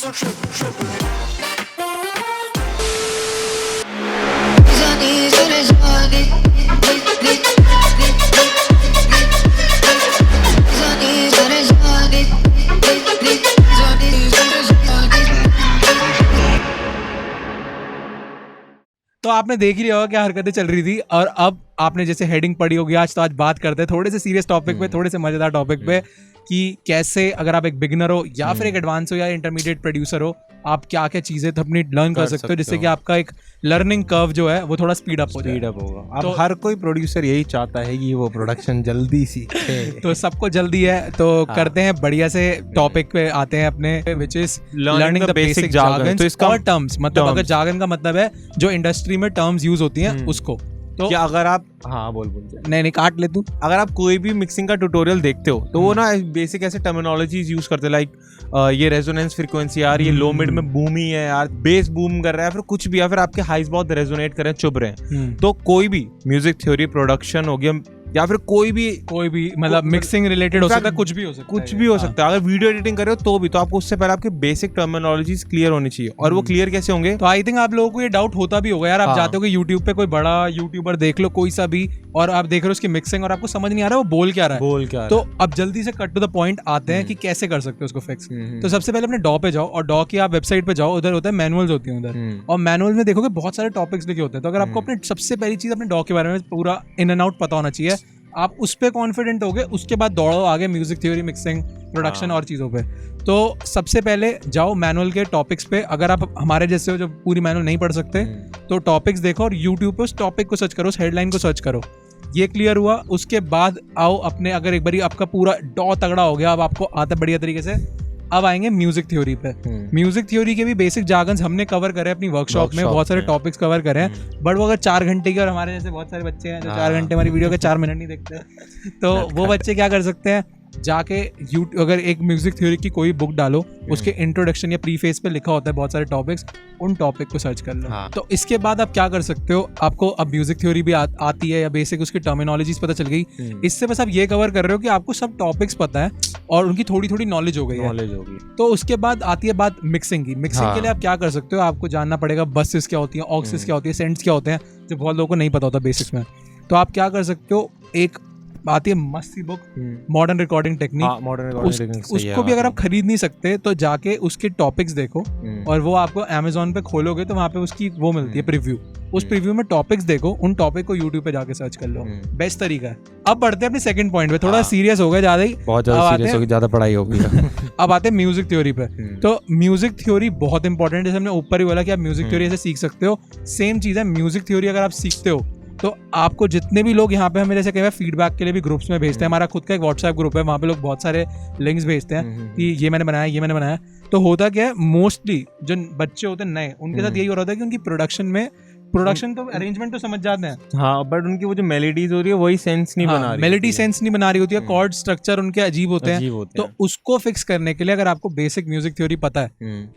तो आपने देख ही लिया होगा क्या हरकतें चल रही थी, और अब आपने जैसे हेडिंग पढ़ी होगी, आज तो आज बात करते हैं थोड़े से सीरियस टॉपिक पे, थोड़े से मजेदार टॉपिक पे, कि कैसे अगर आप एक बिगिनर हो या फिर एक एडवांस हो या इंटरमीडिएट प्रोड्यूसर हो, आप क्या क्या चीजें तो अपनी लर्न कर सकते हो जिससे कि आपका एक लर्निंग कर्व जो है वो थोड़ा स्पीड अप होगा। अब हर कोई प्रोड्यूसर यही चाहता है कि वो प्रोडक्शन जल्दी सीखे तो सबको जल्दी है, तो करते हैं बढ़िया से टॉपिक पे आते हैं अपने, which is learning the basic jargon और टर्म्स। मतलब अगर जार्गन का मतलब है जो इंडस्ट्री में टर्म्स यूज होती हैं उसको। तो क्या अगर आप बोल नहीं काट ले तू, अगर आप कोई भी मिक्सिंग का ट्यूटोरियल देखते हो तो वो ना बेसिक ऐसे टर्मिनोलॉजीज यूज करते हैं, लाइक ये रेजोनेंस फ्रीक्वेंसी यार, ये लो मिड में बूम ही है यार, बेस बूम कर रहा है, फिर कुछ भी, या फिर आपके हाइज बहुत रेजोनेट कर रहे हैं, चुभ रहे हैं। तो कोई भी म्यूजिक थ्योरी, प्रोडक्शन हो गया, या फिर कोई भी मतलब मिक्सिंग रिलेटेड हो सकता है, कुछ भी हो सकता है। अगर वीडियो एडिटिंग कर रहे हो तो भी, तो आपको उससे पहले आपके बेसिक टर्मिनोलॉजीज क्लियर होनी चाहिए। और वो क्लियर कैसे होंगे? तो आई थिंक आप लोगों को ये डाउट होता भी होगा यार, आप जाते हो कि यूट्यूब पे कोई बड़ा यूट्यूबर देख लो, कोई सा भी, और आप देख रहे हो उसकी मिक्सिंग और आपको समझ नहीं आ रहा है वो बोल क्या रहा है। तो अब जल्दी से कट टू द पॉइंट आते हैं कि कैसे कर सकते हो उसको फिक्स। तो सबसे पहले अपने डॉ पे जाओ, और डॉ की आप वेबसाइट पे जाओ, उधर होता है मैनुअल्स होती हैं उधर, और मैनुअल में देखोगे बहुत सारे टॉपिक्स लिखे होते हैं। तो अगर आपको अपने सबसे पहली चीज अपने डॉ के बारे में पूरा इन एंड आउट पता होना चाहिए, आप उस पे कॉन्फिडेंट हो गए, उसके बाद दौड़ो आगे म्यूजिक थ्योरी, मिक्सिंग, प्रोडक्शन और चीज़ों पे। तो सबसे पहले जाओ मैनुअल के टॉपिक्स पे। अगर आप हमारे जैसे हो जो पूरी मैनुअल नहीं पढ़ सकते, तो टॉपिक्स देखो और यूट्यूब पे उस टॉपिक को सर्च करो, उस हेडलाइन को सर्च करो। ये क्लियर हुआ, उसके बाद आओ अपने, अगर एक बारी आपका पूरा डॉ तगड़ा हो गया, अब आपको आता है बढ़िया तरीके से, अब आएंगे म्यूजिक थ्योरी पे। म्यूजिक थ्योरी के भी बेसिक जार्गन्स हमने कवर करे अपनी वर्कशॉप में, बहुत सारे टॉपिक्स कवर करे हैं। बट वो अगर 4 घंटे की, और हमारे जैसे बहुत सारे बच्चे हैं जो 4 घंटे हमारी वीडियो के 4 मिनट नहीं देखते, तो वो बच्चे क्या कर सकते हैं, जाके यूट्यूब, अगर एक म्यूजिक थ्योरी की कोई बुक डालो, उसके इंट्रोडक्शन या प्रीफेस पे लिखा होता है बहुत सारे टॉपिक्स, उन टॉपिक को सर्च कर लो। तो इसके बाद आप क्या कर सकते हो, आपको अब म्यूजिक थ्योरी भी आती है या बेसिक उसकी टर्मिनोलॉजीज पता चल गई, इससे बस आप ये कवर कर रहे हो कि आपको सब टॉपिक्स पता है और उनकी थोड़ी थोड़ी नॉलेज हो गई है। तो उसके बाद आती है बात मिक्सिंग की। मिक्सिंग के लिए आप क्या कर सकते हो, आपको जानना पड़ेगा बसेस क्या होती है, ऑक्सेस क्या होती है, सेंट्स क्या होते हैं, जो बहुत लोगों को नहीं पता होता बेसिक्स में। तो आप क्या कर सकते हो, एक आती है मस्त सी बुक, मॉडर्न रिकॉर्डिंग टेक्निक, उसको भी अगर आप खरीद नहीं सकते तो जाके उसके टॉपिक्स देखो, और वो आपको Amazon पे खोलोगे तो वहाँ पे उसकी वो मिलती है प्रीव्यू, उस प्रीव्यू में टॉपिक्स देखो, उन टॉपिक को यूट्यूब पे जाके सर्च कर लो, बेस्ट तरीका है। अब बढ़ते हैं अपने सेकंड पॉइंट पे, थोड़ा सीरियस हो गया, ज्यादा ही बहुत ज्यादा सीरियस हो गया, ज्यादा पढ़ाई हो गई। अब आते हैं म्यूजिक थ्योरी पे। तो म्यूजिक थ्योरी बहुत इंपॉर्टेंट है, जैसे हमने ऊपर ही बोला कि आप म्यूजिक थ्योरी ऐसे सीख सकते हो, सेम चीज है म्यूजिक थ्योरी अगर आप सीखते हो तो आपको जितने भी लोग यहाँ पे हमें जैसे कई फीडबैक के लिए भी ग्रुप्स में भेजते हैं, हमारा खुद का एक व्हाट्सएप ग्रुप है, वहाँ पे लोग बहुत सारे लिंक्स भेजते हैं कि ये मैंने बनाया। तो होता क्या है, मोस्टली जो बच्चे होते हैं नए, उनके साथ यही हो रहा होता है कि उनकी प्रोडक्शन तो अरेंजमेंट तो समझ जाते हैं, हाँ, बट उनकी वो जो मेलोडीज हो रही है वही सेंस नहीं बना रही, मेलोडी सेंस नहीं बना रही होती है, कॉर्ड स्ट्रक्चर उनके अजीब होते हैं। तो उसको फिक्स करने के लिए अगर आपको बेसिक म्यूजिक थ्योरी पता है,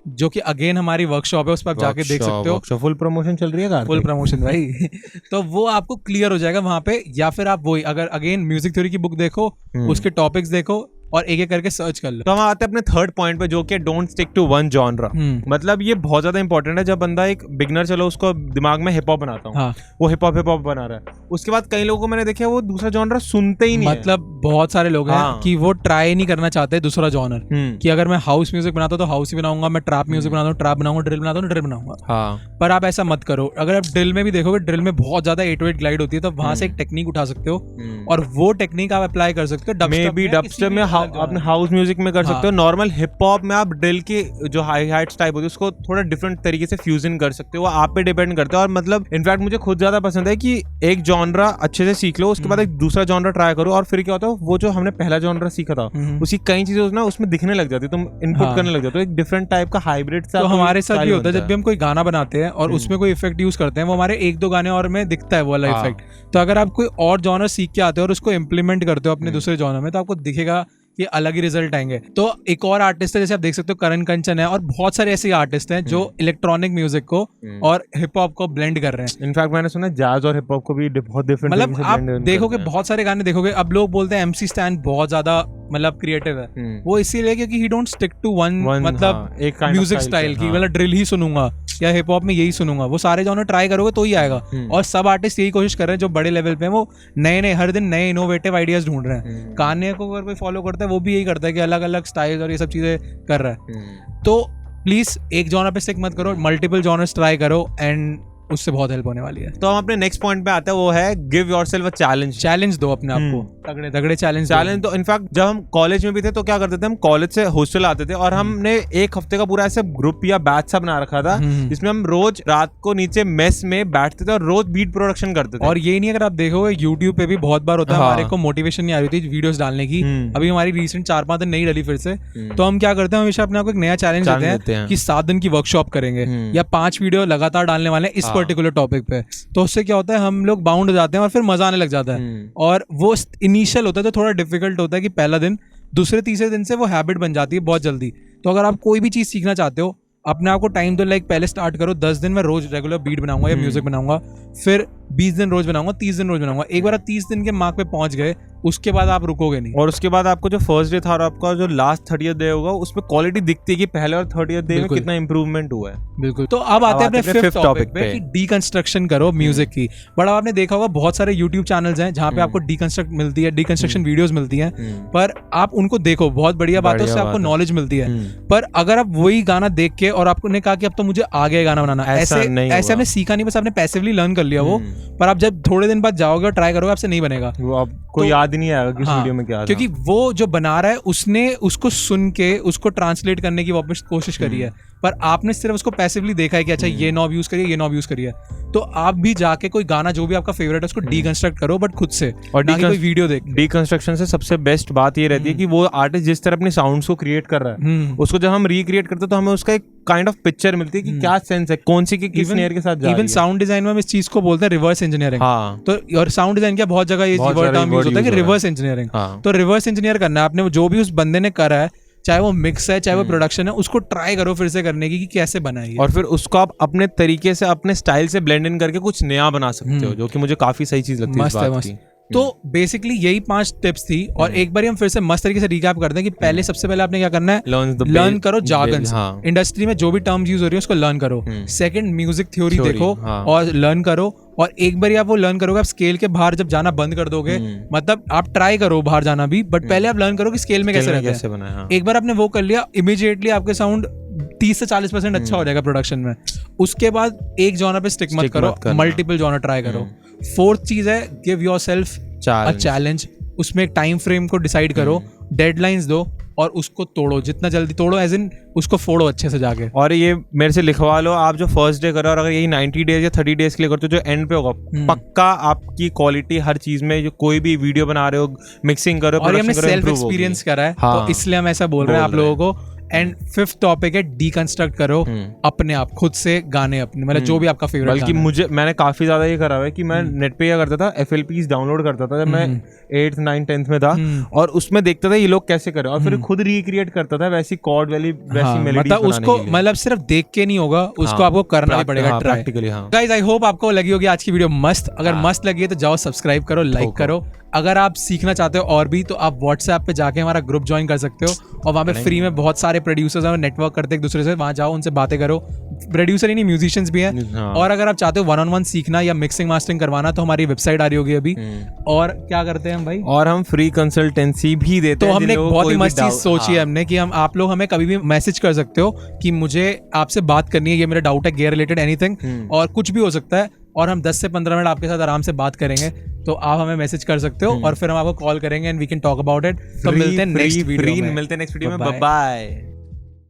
जो कि अगेन हमारी वर्कशॉप है, उस पर आप जाके देख सकते हो, फुल प्रमोशन चल रही है, फुल प्रमोशन भाई। तो वो आपको क्लियर हो जाएगा वहां पे, या फिर आप वही अगर अगेन म्यूजिक थ्योरी की बुक देखो, उसके टॉपिक्स देखो और एक एक करके सर्च कर लो। तो हम आते हैं अपने थर्ड पॉइंट पे, जो कि don't stick to one genre. मतलब ये बहुत ज्यादा इंपॉर्टेंट है। जब बंदा एक बिगनर, चलो उसको दिमाग में हिप हॉप बनाता हूँ, वो हिप हॉप बना रहा है, उसके बाद कई लोगों को मैंने देखा वो दूसरा जॉनरा सुनते ही नहीं, मतलब बहुत सारे लोग हैं कि वो ट्राई नहीं करना चाहते दूसरा जॉनर, कि अगर मैं हाउस म्यूजिक बनाता हूँ तो हाउस ही बनाऊंगा, मैं ट्रैप म्यूजिक बनाता हूँ ट्रैप बनाऊंगा, ड्रिल बनाता हूँ ड्रिल बनाऊंगा। पर आप ऐसा मत करो। अगर आप ड्रिल में भी देखोगे, ड्रिल में बहुत ज्यादा 808 ग्लाइड होती है, तो वहां से एक टेक्निक उठा सकते हो और वो टेक्निक आप अप्लाई कर सकते हो डबस्टेप में, अपने हाउस म्यूजिक में कर सकते हो। नॉर्मल हिप हॉप में आप ड्रिल की जो हाई हाइट्स टाइप होती है उसको थोड़ा डिफरेंट तरीके से फ्यूजन कर सकते हो, वो आप पे डिपेंड करता है। और मतलब इनफैक्ट मुझे खुद ज्यादा पसंद है कि एक जॉनरा अच्छे से सीख लो, उसके बाद एक दूसरा जॉनरा ट्राई करो, और फिर क्या होता है, वो जो हमने पहला जॉनरा सीखा था उसकी कई चीजें ना उसमें दिखने लग जाती है, तुम इनपुट करने लग जाते हो, एक डिफरेंट टाइप का हाइब्रिड सा। तो हमारे साथ भी होता है, जब भी हम कोई गाना बनाते हैं और उसमें कोई इफेक्ट यूज करते हैं, वो हमारे 1-2 गाने और में दिखता है वो वाला इफेक्ट। तो अगर आप कोई और जॉनर सीख के आते हो और उसको इम्प्लीमेंट करते हो अपने दूसरे जॉनर में, तो आपको दिखेगा कि अलग ही रिजल्ट आएंगे। तो एक और आर्टिस्ट है, जैसे आप देख सकते हो करण कंचन है, और बहुत सारे ऐसे आर्टिस्ट हैं जो इलेक्ट्रॉनिक म्यूजिक को और हिप हॉप को ब्लेंड कर रहे हैं। इनफैक्ट मैंने सुना जैज और हिप हॉप को भी बहुत डिफरेंट, मतलब आप देखोगे बहुत सारे गाने देखोगे, अब लोग बोलते हैं MC स्टैन बहुत ज्यादा मतलब क्रिएटिव है, वो इसीलिए क्योंकि he don't stick to one मतलब एक म्यूजिक स्टाइल की, मतलब ड्रिल ही सुनूंगा या हिप हॉप में यही सुनूंगा, वो सारे जॉनर ट्राई करोगे तो ही आएगा। और सब आर्टिस्ट यही कोशिश कर रहे हैं जो बड़े लेवल पे हैं, वो नए नए हर दिन नए इनोवेटिव आइडियाज ढूंढ रहे हैं। कान्ये को अगर कोई फॉलो करता है वो भी यही करता है कि अलग अलग स्टाइल और ये सब चीजें कर रहा है। तो प्लीज एक जॉनर पे स्टिक मत करो, मल्टीपल जॉनर्स ट्राई करो, एंड उससे बहुत हेल्प होने वाली है। तो हम अपने नेक्स्ट पॉइंट पे आते हैं, वो है give yourself a challenge. Challenge दो अपने आप को, तगड़े तगड़े चैलेंज। तो इनफैक्ट जब हम कॉलेज में भी थे तो क्या करते थे, हम कॉलेज से हॉस्टल आते थे और हमने एक हफ्ते का पूरा ऐसे ग्रुप या बैच सा बना रखा था जिसमें हम रोज रात को नीचे मेस में बैठते थे और रोज बीट प्रोडक्शन करते थे। और ये नहीं, अगर आप देखोगे यूट्यूब पे भी बहुत बार होता है, हमारे को मोटिवेशन नहीं आ रही थी वीडियोस डालने की, अभी हमारी रिसेंट 4-5 दिन नहीं डली फिर से, तो हम क्या करते हैं, हमेशा अपने आपको एक नया चैलेंज देते हैं कि 7 दिन की वर्कशॉप करेंगे या 5 वीडियो लगातार डालने वाले हैं इस पर्टिकुलर टॉपिक पे। तो उससे क्या होता है, हम लोग बाउंड हो जाते हैं और फिर मजा आने लग जाता है। और वो इनिशियल होता है तो थोड़ा डिफिकल्ट होता है कि पहला दिन, दूसरे तीसरे दिन से वो हैबिट बन जाती है बहुत जल्दी। तो अगर आप कोई भी चीज सीखना चाहते हो, अपने आप को टाइम दो, लाइक पहले स्टार्ट करो 10 दिन में रोज रेगुलर बीट बनाऊंगा या म्यूजिक बनाऊंगा, फिर 20 दिन रोज बनाऊंगा, 30 दिन रोज बनाऊंगा। एक बार आप 30 दिन के मार्क पे पहुंच गए, उसके बाद आप रुकोगे नहीं। और उसके बाद आपको जो फर्स्ट डे था और आपका जो लास्ट 30th डे होगा, उसमें क्वालिटी दिखती है कि पहले और 30th डे में कितना इंप्रूवमेंट हुआ है। बिल्कुल। तो अब आते हैं अपने फिफ्थ टॉपिक पे कि डीकंस्ट्रक्शन करो म्यूजिक की। बड़ा आपने देखा होगा बहुत सारे यूट्यूब चैनल्स हैं जहाँ पे आपको डीकंस्ट्रक्ट मिलती है, डीकंस्ट्रक्शन वीडियोस मिलती हैं, पर आप उनको देखो, बहुत बढ़िया बात है, उससे आपको नॉलेज मिलती है। पर अगर आप वही गाना देख के और आपने कहा कि अब तो मुझे आगे गाना बनाना, ऐसे आपने सीखा नहीं, बस आपने पैसिवली लर्न कर लिया वो, पर आप जब थोड़े दिन बाद जाओगे और ट्राई करोगे, आपसे नहीं बनेगा, वो आपको याद ही नहीं आएगा किस वीडियो में क्या था। क्योंकि वो जो बना रहा है उसने उसको सुन के उसको ट्रांसलेट करने की वापस कोशिश करी है, पर आपने सिर्फ उसको पैसिवली देखा है कि अच्छा ये नॉब यूज करिए, ये नॉब यूज करिए। तो आप भी जाके कोई गाना जो भी आपका फेवरेट है उसको डीकंस्ट्रक्ट करो, बट खुद से, और ना कोई वीडियो देख। डीकंस्ट्रक्शन से सबसे बेस्ट बात ये रहती है कि वो आर्टिस्ट जिस तरह अपने साउंड्स को क्रिएट कर रहा है, उसको जब हम रिक्रिएट करते हैं तो हमें उसका एक काइंड ऑफ पिक्चर मिलती है कि क्या सेंस है, कौन सी की किस स्नेयर के साथ जा रही है। इवन साउंड डिजाइन में हम इस चीज को बोलते हैं रिवर्स इंजीनियरिंग। तो और साउंड डिजाइन क्या बहुत जगह ये टर्म यूज होता है कि रिवर्स इंजीनियरिंग। तो रिवर्स इंजीनियर करना है आपने, जो भी उस बंदे ने करा है, चाहे वो मिक्स है चाहे वो प्रोडक्शन है, उसको ट्राई करो फिर से करने की कि कैसे बनाई है, और फिर उसको आप अपने तरीके से अपने स्टाइल से ब्लेंड इन करके कुछ नया बना सकते हो, जो कि मुझे काफी सही चीज लगती है इस बात की। तो बेसिकली यही 5 टिप्स थी, और एक बार हम फिर से मस्त तरीके से रिकैप करते हैं कि पहले सबसे पहले आपने क्या करना है, लर्न करो जार्गन्स। इंडस्ट्री में जो भी टर्म्स यूज हो रही है उसको लर्न करो। सेकंड, म्यूजिक थ्योरी देखो और लर्न करो, और एक बार आप वो लर्न करोगे, आप स्केल के बाहर जब जाना बंद कर दोगे, मतलब आप ट्राई करो बाहर जाना भी, बट पहले आप लर्न करो कि स्केल में कैसे रहता है। एक बार आपने वो कर लिया, इमीडिएटली आपके साउंड 30 से 40% अच्छा हो जाएगा प्रोडक्शन में। उसके बाद एक जॉनर पे स्टिक मत करो, मल्टीपल जॉनर ट्राई करो। 4th चीज है, गिव योरसेल्फ अ चैलेंज। उसमें एक टाइम फ्रेम को डिसाइड करो, डेडलाइंस दो और उसको तोड़ो, जितना जल्दी तोड़ो एज इन उसको फोड़ो अच्छे से जाके। और ये मेरे से लिखवा लो, आप जो फर्स्ट डे करो और अगर यही 90 डेज या 30 डेज के लिए करते हो, जो एंड पे होगा पक्का आपकी क्वालिटी हर चीज में, जो कोई भी वीडियो बना रहे हो, मिक्सिंग करो, और हमने सेल्फ एक्सपीरियंस करा है, तो इसलिए हम ऐसा बोल रहे हैं आप लोगों को। एंड 5th टॉपिक है, डीकंस्ट्रक्ट करो अपने आप, खुद से गाने अपने, मतलब जो भी आपका फेवरेट। बल्कि मैंने काफी ज्यादा ये करा हुआ है कि मैं नेट पे क्या करता था, FLPs डाउनलोड करता था जब मैं 8th 9th 10th में था, और उसमें देखता था ये लोग कैसे करे, और फिर खुद रिक्रिएट करता था वैसी कॉर्ड वाली वैसी मेलोडी। मतलब उसको मतलब सिर्फ देख के नहीं होगा, उसको आपको करना भी पड़ेगा प्रैक्टिकली। गाइस, आई होप आपको लगी होगी आज की वीडियो मस्त। अगर मस्त लगी है तो जाओ सब्सक्राइब करो, लाइक करो। अगर आप सीखना चाहते हो और भी, तो आप व्हाट्सएप पे जाके हमारा ग्रुप ज्वाइन कर सकते हो, और वहाँ पे फ्री में बहुत सारे प्रोड्यूसर्स हैं, नेटवर्क करते हैं एक दूसरे से, वहाँ जाओ उनसे बातें करो। प्रोड्यूसर ही नहीं, म्यूजिशियंस भी हैं। और अगर आप चाहते हो 1-on-1 सीखना या मिक्सिंग मास्टरिंग करवाना, तो हमारी वेबसाइट आ रही होगी अभी। और क्या करते हैं हम भाई, और हम फ्री कंसल्टेंसी भी देते हैं। तो हमने बहुत ही मस्त चीज सोची है हमने कि आप लोग हमें कभी भी मैसेज कर सकते हो कि मुझे आपसे बात करनी है, ये मेरा डाउट है, गियर रिलेटेड एनीथिंग, और कुछ भी हो सकता है, और हम 10 से 15 मिनट आपके साथ आराम से बात करेंगे। तो आप हमें मैसेज कर सकते हो और फिर हम आपको कॉल करेंगे and we can talk about it. तो मिलते हैं नेक्स्ट वीडियो में। Bye bye.